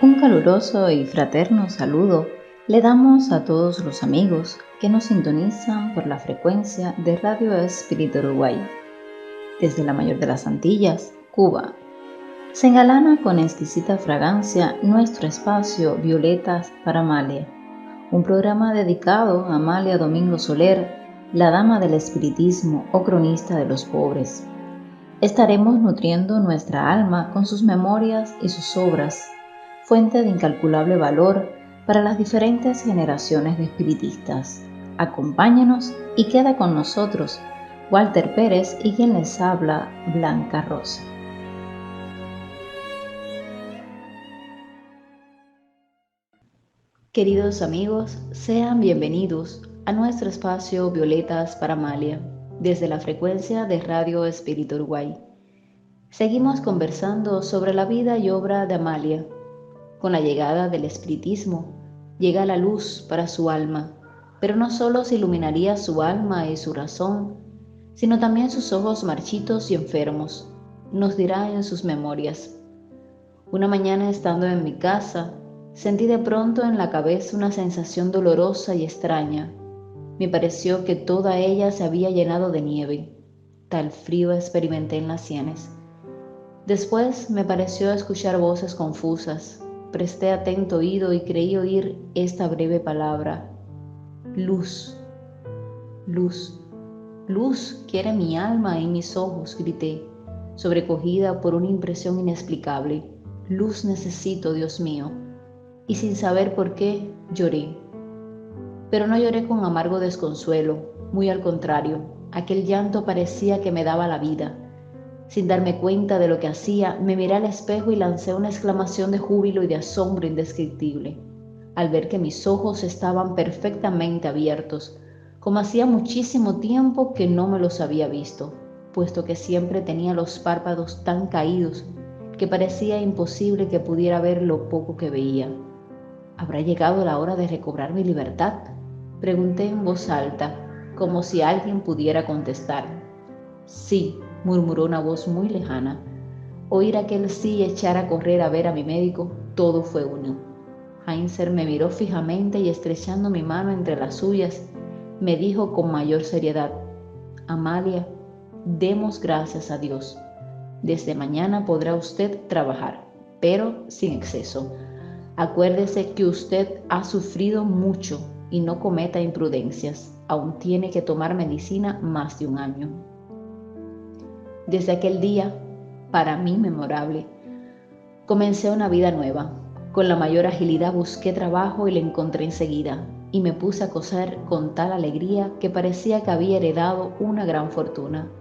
Un caluroso y fraterno saludo le damos a todos los amigos que nos sintonizan por la frecuencia de Radio Espíritu Uruguay. Desde la mayor de las Antillas, Cuba, se engalana con exquisita fragancia nuestro espacio Violetas para Amalia, un programa dedicado a Amalia Domingo Soler, la dama del espiritismo o cronista de los pobres. Estaremos nutriendo nuestra alma con sus memorias y sus obras, fuente de incalculable valor para las diferentes generaciones de espiritistas. Acompáñanos y queda con nosotros Walter Pérez y quien les habla, Blanca Rosa. Queridos amigos, sean bienvenidos a nuestro espacio Violetas para Amalia, desde la frecuencia de Radio Espíritu Uruguay. Seguimos conversando sobre la vida y obra de Amalia. Con la llegada del espiritismo, llega la luz para su alma, pero no solo se iluminaría su alma y su razón, sino también sus ojos marchitos y enfermos, nos dirá en sus memorias. Una mañana estando en mi casa, sentí de pronto en la cabeza una sensación dolorosa y extraña. Me pareció que toda ella se había llenado de nieve. Tal frío experimenté en las sienes. Después me pareció escuchar voces confusas. Presté atento oído y creí oír esta breve palabra: luz, luz, luz quiere mi alma y mis ojos, grité, sobrecogida por una impresión inexplicable. Luz necesito, Dios mío. Y sin saber por qué, lloré. Pero no lloré con amargo desconsuelo, muy al contrario, aquel llanto parecía que me daba la vida. Sin darme cuenta de lo que hacía, me miré al espejo y lancé una exclamación de júbilo y de asombro indescriptible, al ver que mis ojos estaban perfectamente abiertos, como hacía muchísimo tiempo que no me los había visto, puesto que siempre tenía los párpados tan caídos que parecía imposible que pudiera ver lo poco que veía. ¿Habrá llegado la hora de recobrar mi libertad?, pregunté en voz alta, como si alguien pudiera contestar. Sí, murmuró una voz muy lejana. Oír aquel sí y echar a correr a ver a mi médico, todo fue uno. Heinzer me miró fijamente y estrechando mi mano entre las suyas, me dijo con mayor seriedad: Amalia, demos gracias a Dios. Desde mañana podrá usted trabajar, pero sin exceso. Acuérdese que usted ha sufrido mucho y no cometa imprudencias. Aún tiene que tomar medicina más de un año. Desde aquel día, para mí memorable, comencé una vida nueva. Con la mayor agilidad busqué trabajo y lo encontré enseguida, y me puse a coser con tal alegría que parecía que había heredado una gran fortuna.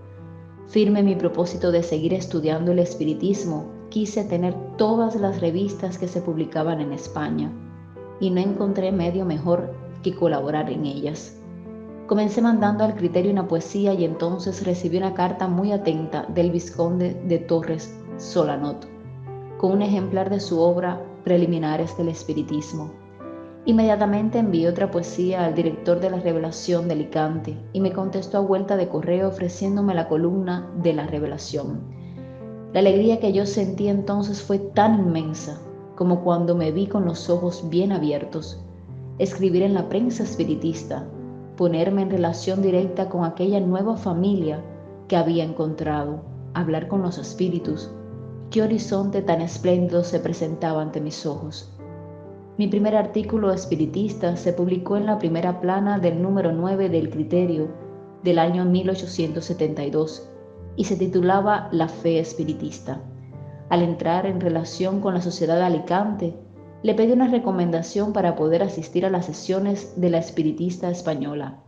Firme en mi propósito de seguir estudiando el espiritismo, quise tener todas las revistas que se publicaban en España, y no encontré medio mejor que colaborar en ellas. Comencé mandando al Criterio una poesía y entonces recibí una carta muy atenta del vizconde de Torres Solanot, con un ejemplar de su obra Preliminares del Espiritismo. Inmediatamente envié otra poesía al director de la Revelación de Alicante y me contestó a vuelta de correo ofreciéndome la columna de la Revelación. La alegría que yo sentí entonces fue tan inmensa como cuando me vi con los ojos bien abiertos. Escribir en la prensa espiritista, ponerme en relación directa con aquella nueva familia que había encontrado, hablar con los espíritus. Qué horizonte tan espléndido se presentaba ante mis ojos. Mi primer artículo espiritista se publicó en la primera plana del número 9 del Criterio del año 1872 y se titulaba La fe espiritista. Al entrar en relación con la Sociedad de Alicante, le pedí una recomendación para poder asistir a las sesiones de la Espiritista Española.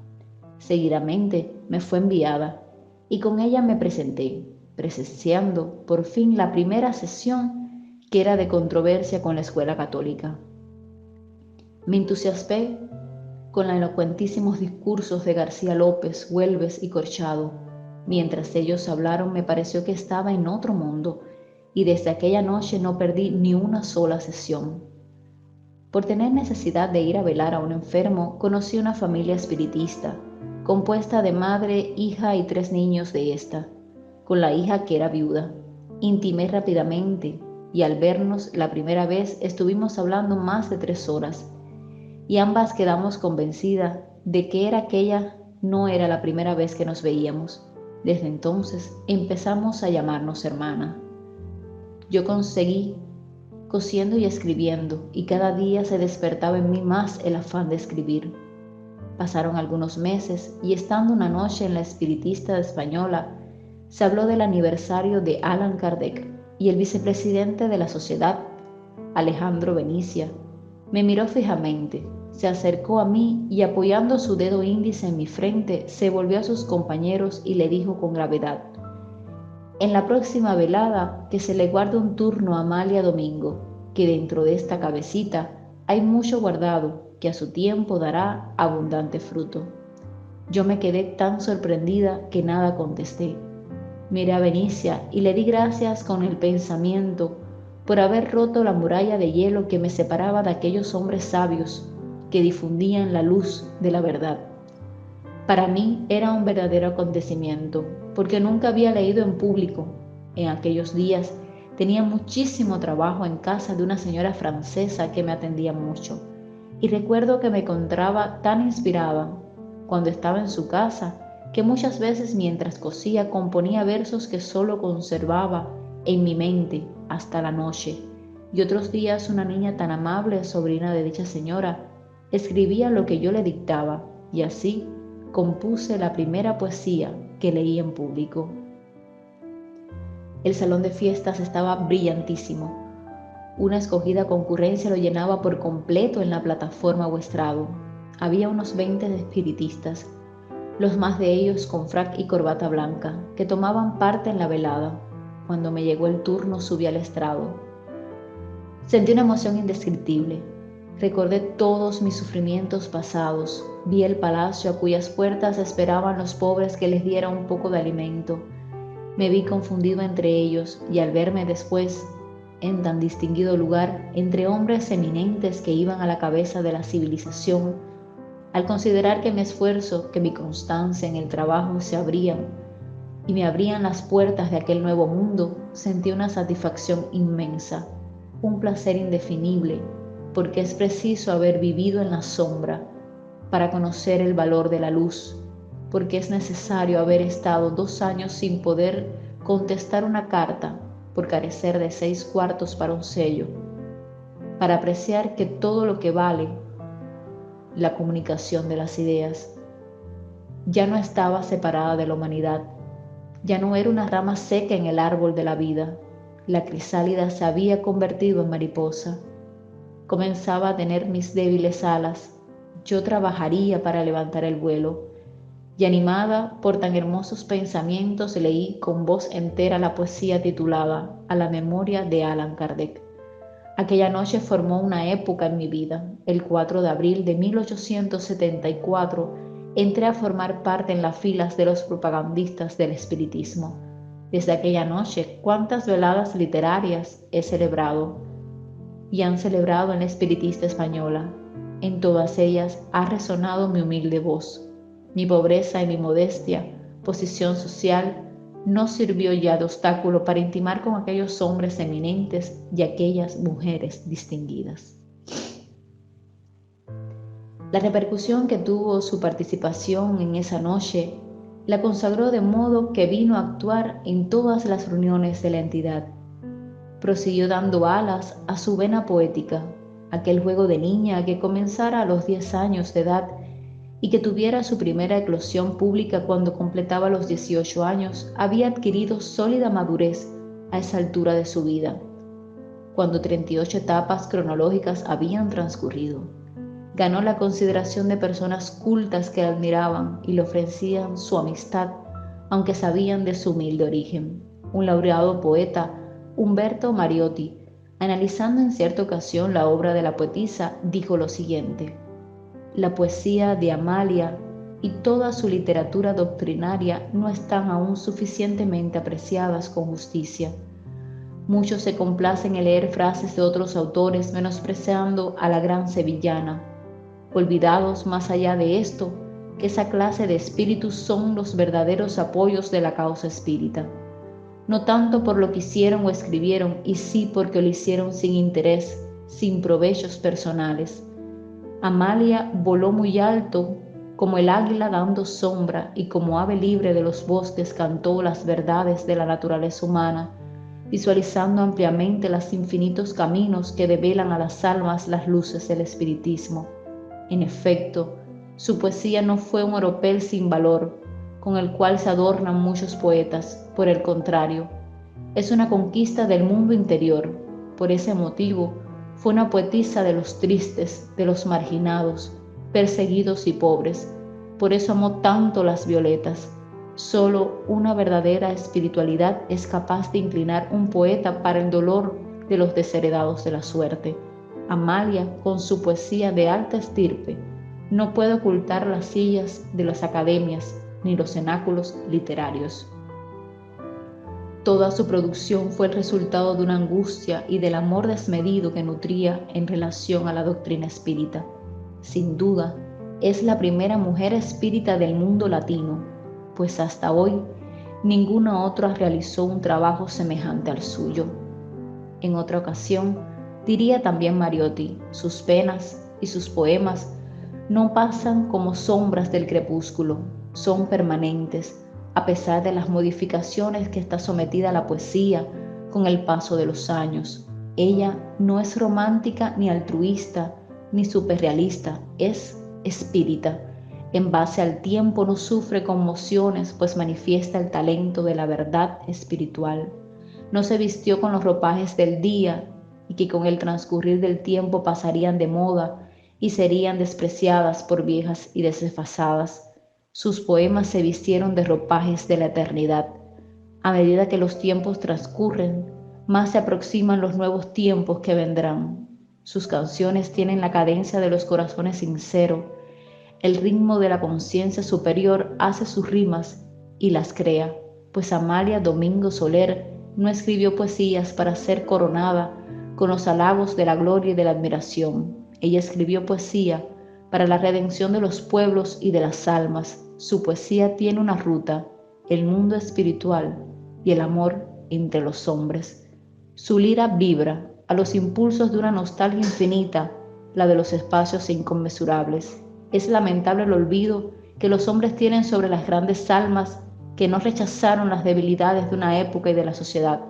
Seguidamente me fue enviada y con ella me presenté, presenciando por fin la primera sesión que era de controversia con la Escuela Católica. Me entusiasmé con los elocuentísimos discursos de García López, Güelves y Corchado. Mientras ellos hablaron me pareció que estaba en otro mundo y desde aquella noche no perdí ni una sola sesión. Por tener necesidad de ir a velar a un enfermo, conocí una familia espiritista, compuesta de madre, hija y 3 niños de esta, con la hija que era viuda. Intimé rápidamente, y al vernos la primera vez estuvimos hablando más de 3 horas y ambas quedamos convencidas de que aquella no era la primera vez que nos veíamos. Desde entonces empezamos a llamarnos hermanas. Yo conseguí cosiendo y escribiendo, y cada día se despertaba en mí más el afán de escribir. Pasaron algunos meses y estando una noche en la Espiritista Española, se habló del aniversario de Allan Kardec y el vicepresidente de la sociedad, Alejandro Benicia, me miró fijamente, se acercó a mí y apoyando su dedo índice en mi frente, se volvió a sus compañeros y le dijo con gravedad: en la próxima velada que se le guarde un turno a Amalia Domingo, que dentro de esta cabecita hay mucho guardado que a su tiempo dará abundante fruto. Yo me quedé tan sorprendida que nada contesté. Miré a Benicia y le di gracias con el pensamiento por haber roto la muralla de hielo que me separaba de aquellos hombres sabios que difundían la luz de la verdad. Para mí era un verdadero acontecimiento, porque nunca había leído en público. En aquellos días tenía muchísimo trabajo en casa de una señora francesa que me atendía mucho, y recuerdo que me encontraba tan inspirada cuando estaba en su casa que muchas veces mientras cosía componía versos que solo conservaba en mi mente hasta la noche, y otros días una niña tan amable, sobrina de dicha señora, escribía lo que yo le dictaba, y así compuse la primera poesía que leí en público. El salón de fiestas estaba brillantísimo. Una escogida concurrencia lo llenaba por completo en la plataforma o estrado. Había unos 20 espiritistas, los más de ellos con frac y corbata blanca, que tomaban parte en la velada. Cuando me llegó el turno subí al estrado. Sentí una emoción indescriptible. Recordé todos mis sufrimientos pasados. Vi el palacio a cuyas puertas esperaban los pobres que les diera un poco de alimento. Me vi confundido entre ellos y al verme después en tan distinguido lugar, entre hombres eminentes que iban a la cabeza de la civilización, al considerar que mi esfuerzo, que mi constancia en el trabajo se abrían y me abrían las puertas de aquel nuevo mundo, sentí una satisfacción inmensa, un placer indefinible, porque es preciso haber vivido en la sombra para conocer el valor de la luz, porque es necesario haber estado 2 años sin poder contestar una carta por carecer de 6 cuartos para un sello, para apreciar que todo lo que vale la comunicación de las ideas ya no estaba separada de la humanidad, ya no era una rama seca en el árbol de la vida, la crisálida se había convertido en mariposa, comenzaba a tener mis débiles alas, yo trabajaría para levantar el vuelo, y animada por tan hermosos pensamientos leí con voz entera la poesía titulada A la memoria de Allan Kardec. Aquella noche formó una época en mi vida. El 4 de abril de 1874 entré a formar parte en las filas de los propagandistas del espiritismo. Desde aquella noche, cuántas veladas literarias he celebrado y han celebrado en la Espiritista Española. En todas ellas ha resonado mi humilde voz. Mi pobreza y mi modestia, posición social, no sirvió ya de obstáculo para intimar con aquellos hombres eminentes y aquellas mujeres distinguidas. La repercusión que tuvo su participación en esa noche la consagró de modo que vino a actuar en todas las reuniones de la entidad. Prosiguió dando alas a su vena poética, aquel juego de niña que comenzara a los 10 años de edad y que tuviera su primera eclosión pública cuando completaba los 18 años, había adquirido sólida madurez a esa altura de su vida, cuando 38 etapas cronológicas habían transcurrido. Ganó la consideración de personas cultas que le admiraban y le ofrecían su amistad, aunque sabían de su humilde origen. Un laureado poeta, Umberto Mariotti, analizando en cierta ocasión la obra de la poetisa, dijo lo siguiente: la poesía de Amalia y toda su literatura doctrinaria no están aún suficientemente apreciadas con justicia. Muchos se complacen en leer frases de otros autores menospreciando a la gran sevillana, olvidados más allá de esto que esa clase de espíritus son los verdaderos apoyos de la causa espírita. no tanto por lo que hicieron o escribieron, y sí porque lo hicieron sin interés, sin provechos personales. Amalia voló muy alto, como el águila dando sombra, y como ave libre de los bosques cantó las verdades de la naturaleza humana, visualizando ampliamente los infinitos caminos que develan a las almas las luces del espiritismo. En efecto, su poesía no fue un oropel sin valor, con el cual se adornan muchos poetas. Por el contrario, es una conquista del mundo interior. Por ese motivo, fue una poetisa de los tristes, de los marginados, perseguidos y pobres. Por eso amó tanto las violetas. Solo una verdadera espiritualidad es capaz de inclinar un poeta para el dolor de los desheredados de la suerte. Amalia, con su poesía de alta estirpe, no puede ocultar las sillas de las academias ni los cenáculos literarios. Toda su producción fue el resultado de una angustia y del amor desmedido que nutría en relación a la doctrina espírita. Sin duda, es la primera mujer espírita del mundo latino, pues hasta hoy ninguna otra realizó un trabajo semejante al suyo. En otra ocasión, diría también Mariotti, sus penas y sus poemas no pasan como sombras del crepúsculo, son permanentes, a pesar de las modificaciones que está sometida la poesía con el paso de los años. Ella no es romántica ni altruista ni superrealista, es espírita. En base al tiempo no sufre conmociones, pues manifiesta el talento de la verdad espiritual. No se vistió con los ropajes del día y que con el transcurrir del tiempo pasarían de moda y serían despreciadas por viejas y desfasadas. Sus poemas se vistieron de ropajes de la eternidad. A medida que los tiempos transcurren, más se aproximan los nuevos tiempos que vendrán. Sus canciones tienen la cadencia de los corazones sinceros. El ritmo de la conciencia superior hace sus rimas y las crea, pues Amalia Domingo Soler no escribió poesías para ser coronada con los halagos de la gloria y de la admiración. Ella escribió poesía para la redención de los pueblos y de las almas. Su poesía tiene una ruta, el mundo espiritual y el amor entre los hombres. Su lira vibra a los impulsos de una nostalgia infinita, la de los espacios inconmensurables. Es lamentable el olvido que los hombres tienen sobre las grandes almas que no rechazaron las debilidades de una época y de la sociedad.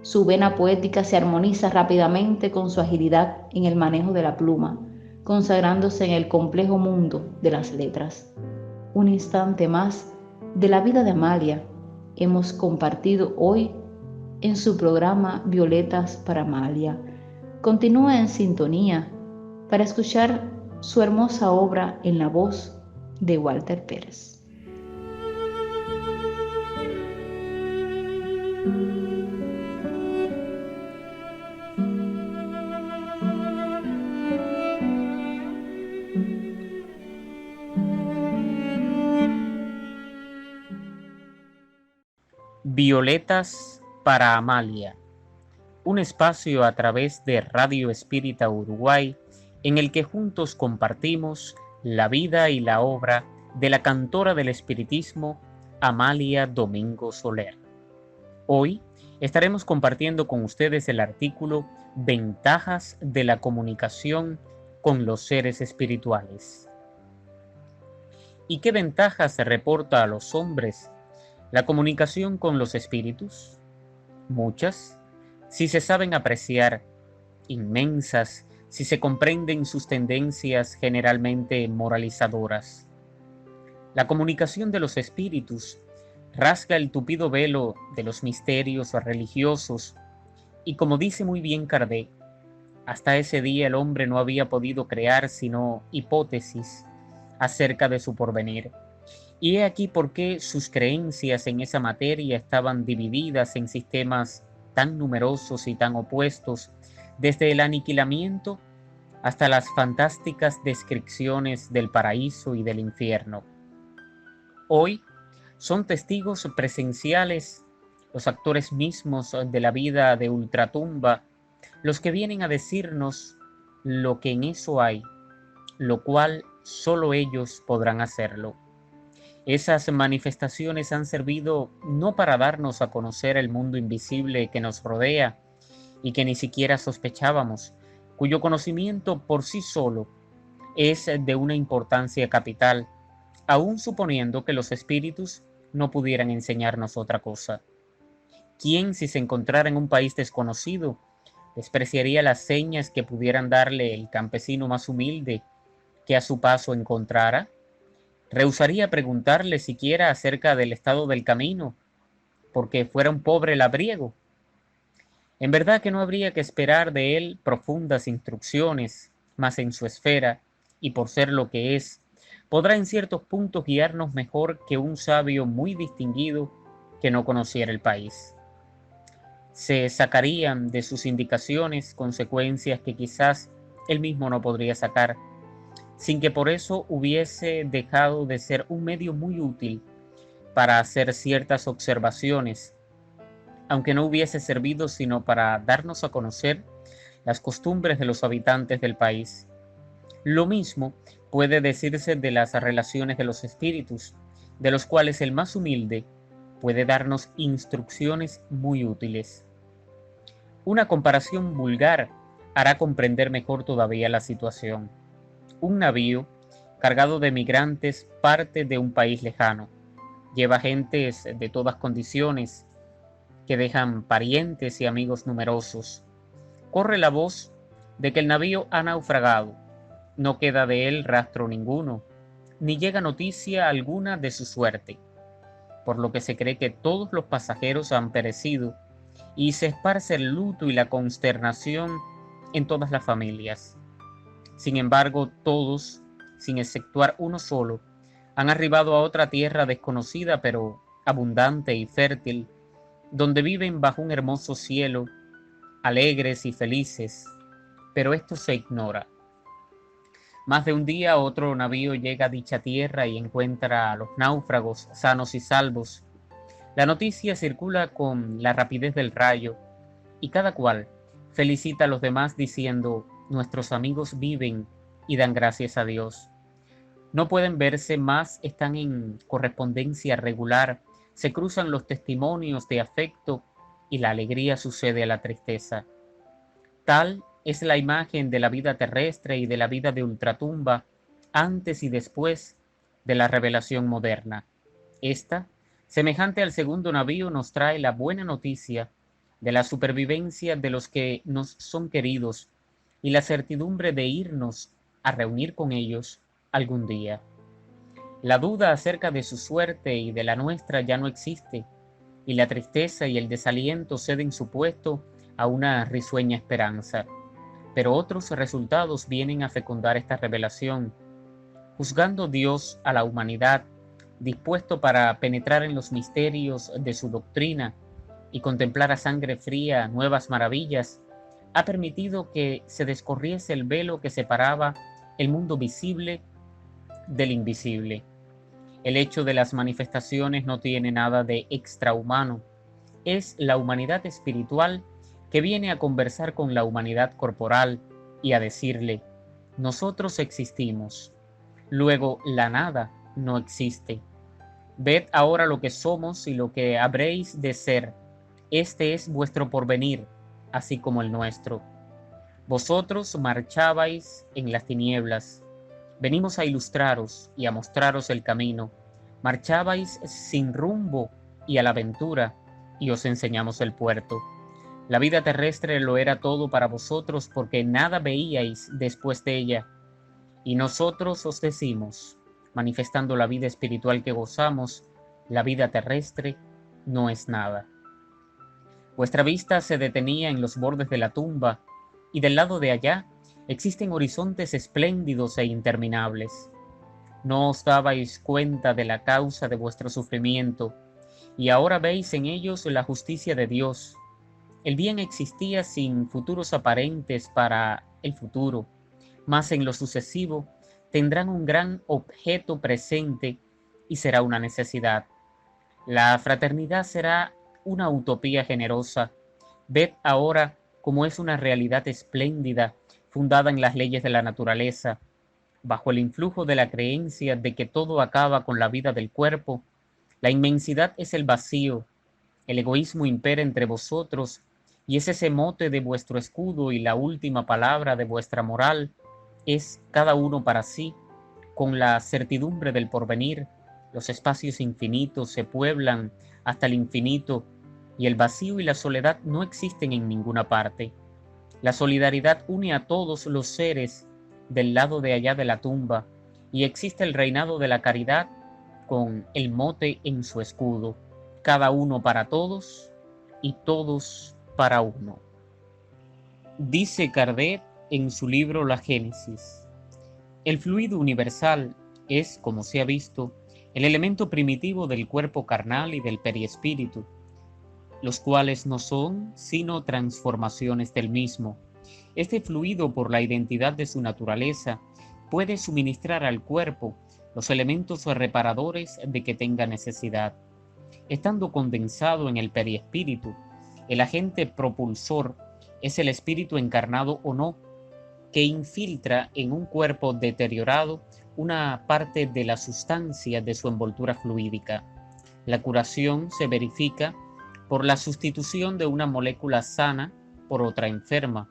Su vena poética se armoniza rápidamente con su agilidad en el manejo de la pluma, consagrándose en el complejo mundo de las letras. Un instante más de la vida de Amalia hemos compartido hoy en su programa Violetas para Amalia. Continúa en sintonía para escuchar su hermosa obra en la voz de Walter Pérez. Violetas para Amalia, un espacio a través de Radio Espírita Uruguay en el que juntos compartimos la vida y la obra de la cantora del espiritismo Amalia Domingo Soler. Hoy estaremos compartiendo con ustedes el artículo Ventajas de la comunicación con los seres espirituales. ¿Y qué ventajas se reporta a los hombres la comunicación con los espíritus? Muchas, si se saben apreciar; inmensas, si se comprenden sus tendencias generalmente moralizadoras. La comunicación de los espíritus rasga el tupido velo de los misterios religiosos y, como dice muy bien Kardec, hasta ese día el hombre no había podido crear sino hipótesis acerca de su porvenir. Y he aquí por qué sus creencias en esa materia estaban divididas en sistemas tan numerosos y tan opuestos, desde el aniquilamiento hasta las fantásticas descripciones del paraíso y del infierno. Hoy son testigos presenciales los actores mismos de la vida de ultratumba, los que vienen a decirnos lo que en eso hay, lo cual solo ellos podrán hacerlo. Esas manifestaciones han servido no para darnos a conocer el mundo invisible que nos rodea y que ni siquiera sospechábamos, cuyo conocimiento por sí solo es de una importancia capital, aun suponiendo que los espíritus no pudieran enseñarnos otra cosa. ¿Quién, si se encontrara en un país desconocido, despreciaría las señas que pudieran darle el campesino más humilde que a su paso encontrara? ¿Rehusaría preguntarle siquiera acerca del estado del camino, porque fuera un pobre labriego? En verdad que no habría que esperar de él profundas instrucciones, mas en su esfera, y por ser lo que es, podrá en ciertos puntos guiarnos mejor que un sabio muy distinguido que no conociera el país. Se sacarían de sus indicaciones consecuencias que quizás él mismo no podría sacar, sin que por eso hubiese dejado de ser un medio muy útil para hacer ciertas observaciones, aunque no hubiese servido sino para darnos a conocer las costumbres de los habitantes del país. Lo mismo puede decirse de las relaciones de los espíritus, de los cuales el más humilde puede darnos instrucciones muy útiles. Una comparación vulgar hará comprender mejor todavía la situación. Un navío cargado de migrantes parte de un país lejano. Lleva gentes de todas condiciones que dejan parientes y amigos numerosos. Corre la voz de que el navío ha naufragado. No queda de él rastro ninguno, ni llega noticia alguna de su suerte, por lo que se cree que todos los pasajeros han perecido y se esparce el luto y la consternación en todas las familias. Sin embargo, todos, sin exceptuar uno solo, han arribado a otra tierra desconocida pero abundante y fértil, donde viven bajo un hermoso cielo, alegres y felices, pero esto se ignora. Más de un día otro navío llega a dicha tierra y encuentra a los náufragos sanos y salvos. La noticia circula con la rapidez del rayo y cada cual felicita a los demás diciendo: nuestros amigos viven y dan gracias a Dios. No pueden verse más, están en correspondencia regular, se cruzan los testimonios de afecto y la alegría sucede a la tristeza. Tal es la imagen de la vida terrestre y de la vida de ultratumba antes y después de la revelación moderna. Esta, semejante al segundo navío, nos trae la buena noticia de la supervivencia de los que nos son queridos y la certidumbre de irnos a reunir con ellos algún día. La duda acerca de su suerte y de la nuestra ya no existe, y la tristeza y el desaliento ceden su puesto a una risueña esperanza. Pero otros resultados vienen a fecundar esta revelación. Juzgando Dios a la humanidad, dispuesto para penetrar en los misterios de su doctrina y contemplar a sangre fría nuevas maravillas, ha permitido que se descorriese el velo que separaba el mundo visible del invisible. El hecho de las manifestaciones no tiene nada de extrahumano. Es la humanidad espiritual que viene a conversar con la humanidad corporal y a decirle: nosotros existimos. Luego la nada no existe. Ved ahora lo que somos y lo que habréis de ser. Este es vuestro porvenir, así como el nuestro. Vosotros marchabais en las tinieblas. Venimos a ilustraros y a mostraros el camino. Marchabais sin rumbo y a la aventura, y os enseñamos el puerto. La vida terrestre lo era todo para vosotros, porque nada veíais después de ella. Y nosotros os decimos, manifestando la vida espiritual que gozamos, la vida terrestre no es nada. Vuestra vista se detenía en los bordes de la tumba, y del lado de allá existen horizontes espléndidos e interminables. No os dabais cuenta de la causa de vuestro sufrimiento, y ahora veis en ellos la justicia de Dios. El bien existía sin futuros aparentes para el futuro, mas en lo sucesivo tendrán un gran objeto presente y será una necesidad. La fraternidad será una utopía generosa. Ved ahora cómo es una realidad espléndida, fundada en las leyes de la naturaleza. bajo el influjo de la creencia de que todo acaba con la vida del cuerpo, la inmensidad es el vacío, el egoísmo impera entre vosotros, y es ese mote de vuestro escudo y la última palabra de vuestra moral, es cada uno para sí, con la certidumbre del porvenir, los espacios infinitos se pueblan hasta el infinito, y el vacío y la soledad no existen en ninguna parte. La solidaridad une a todos los seres del lado de allá de la tumba, y existe el reinado de la caridad con el mote en su escudo, cada uno para todos y todos para uno. Dice Kardec en su libro La Génesis: el fluido universal es, como se ha visto, el elemento primitivo del cuerpo carnal y del perispíritu, los cuales no son sino transformaciones del mismo. Este fluido, por la identidad de su naturaleza, puede suministrar al cuerpo los elementos reparadores de que tenga necesidad. Estando condensado en el perispíritu, el agente propulsor es el espíritu encarnado o no, que infiltra en un cuerpo deteriorado una parte de la sustancia de su envoltura fluídica. La curación se verifica por la sustitución de una molécula sana por otra enferma.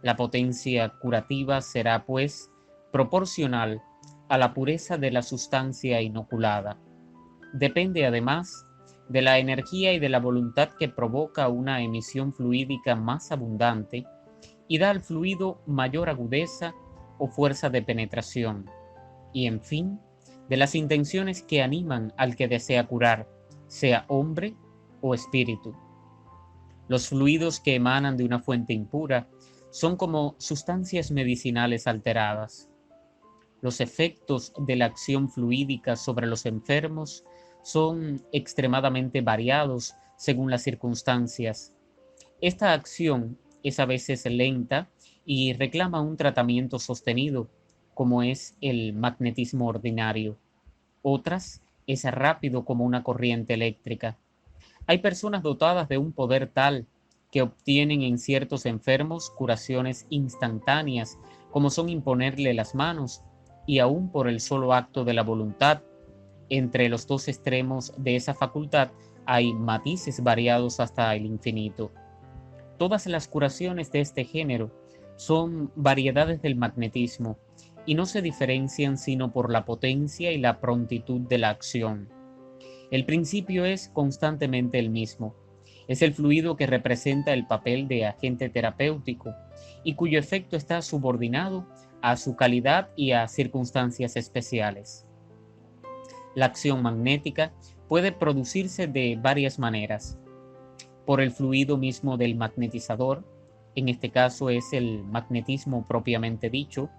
La potencia curativa será, pues, proporcional a la pureza de la sustancia inoculada. Depende, además, de la energía y de la voluntad que provoca una emisión fluídica más abundante y da al fluido mayor agudeza o fuerza de penetración, y en fin, de las intenciones que animan al que desea curar, sea hombre o espíritu. Los fluidos que emanan de una fuente impura son como sustancias medicinales alteradas. Los efectos de la acción fluídica sobre los enfermos son extremadamente variados según las circunstancias. Esta acción es a veces lenta y reclama un tratamiento sostenido, como es el magnetismo ordinario. Otras es rápido como una corriente eléctrica. Hay personas dotadas de un poder tal que obtienen en ciertos enfermos curaciones instantáneas, como son imponerle las manos, y aún por el solo acto de la voluntad. Entre los dos extremos de esa facultad hay matices variados hasta el infinito. Todas las curaciones de este género son variedades del magnetismo y no se diferencian sino por la potencia y la prontitud de la acción. El principio es constantemente el mismo. Es el fluido que representa el papel de agente terapéutico y cuyo efecto está subordinado a su calidad y a circunstancias especiales. La acción magnética puede producirse de varias maneras: por el fluido mismo del magnetizador, en este caso es el magnetismo propiamente dicho,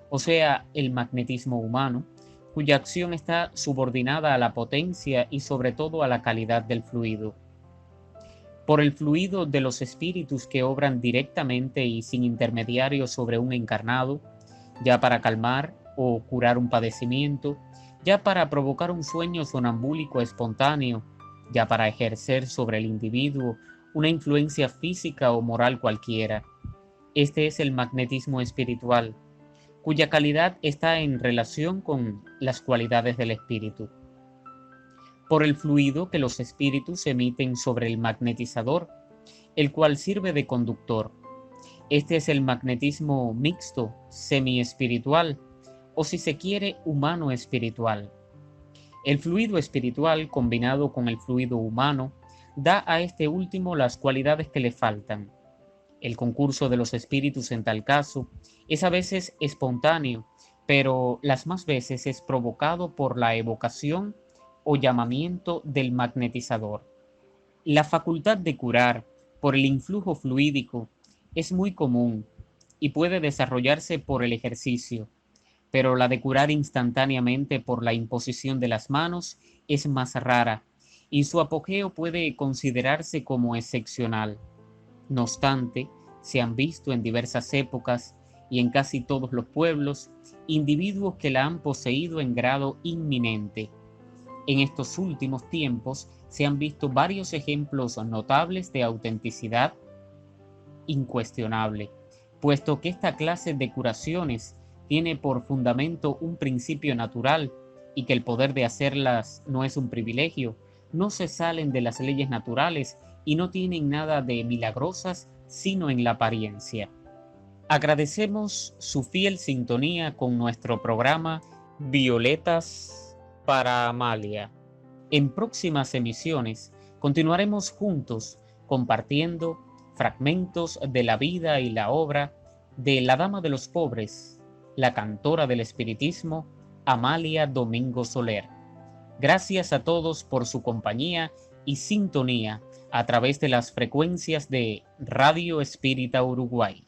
o sea, el magnetismo humano, cuya acción está subordinada a la potencia y sobre todo a la calidad del fluido. Por el fluido de los espíritus que obran directamente y sin intermediarios sobre un encarnado, ya para calmar o curar un padecimiento, ya para provocar un sueño sonambúlico espontáneo, ya para ejercer sobre el individuo una influencia física o moral cualquiera. Este es el magnetismo espiritual, cuya calidad está en relación con las cualidades del espíritu. Por el fluido que los espíritus emiten sobre el magnetizador, el cual sirve de conductor. Este es el magnetismo mixto, semi-espiritual, o si se quiere, humano-espiritual. El fluido espiritual combinado con el fluido humano da a este último las cualidades que le faltan. El concurso de los espíritus en tal caso es a veces espontáneo, pero las más veces es provocado por la evocación o llamamiento del magnetizador. La facultad de curar por el influjo fluídico es muy común y puede desarrollarse por el ejercicio, pero la de curar instantáneamente por la imposición de las manos es más rara y su apogeo puede considerarse como excepcional. No obstante, se han visto en diversas épocas y en casi todos los pueblos individuos que la han poseído en grado inminente. En estos últimos tiempos se han visto varios ejemplos notables de autenticidad incuestionable, puesto que esta clase de curaciones tiene por fundamento un principio natural y que el poder de hacerlas no es un privilegio, no se salen de las leyes naturales y no tienen nada de milagrosas sino en la apariencia. Agradecemos su fiel sintonía con nuestro programa Violetas para Amalia. En próximas emisiones continuaremos juntos compartiendo fragmentos de la vida y la obra de la Dama de los Pobres, la cantora del espiritismo, Amalia Domingo Soler. Gracias a todos por su compañía y sintonía a través de las frecuencias de Radio Espírita Uruguay.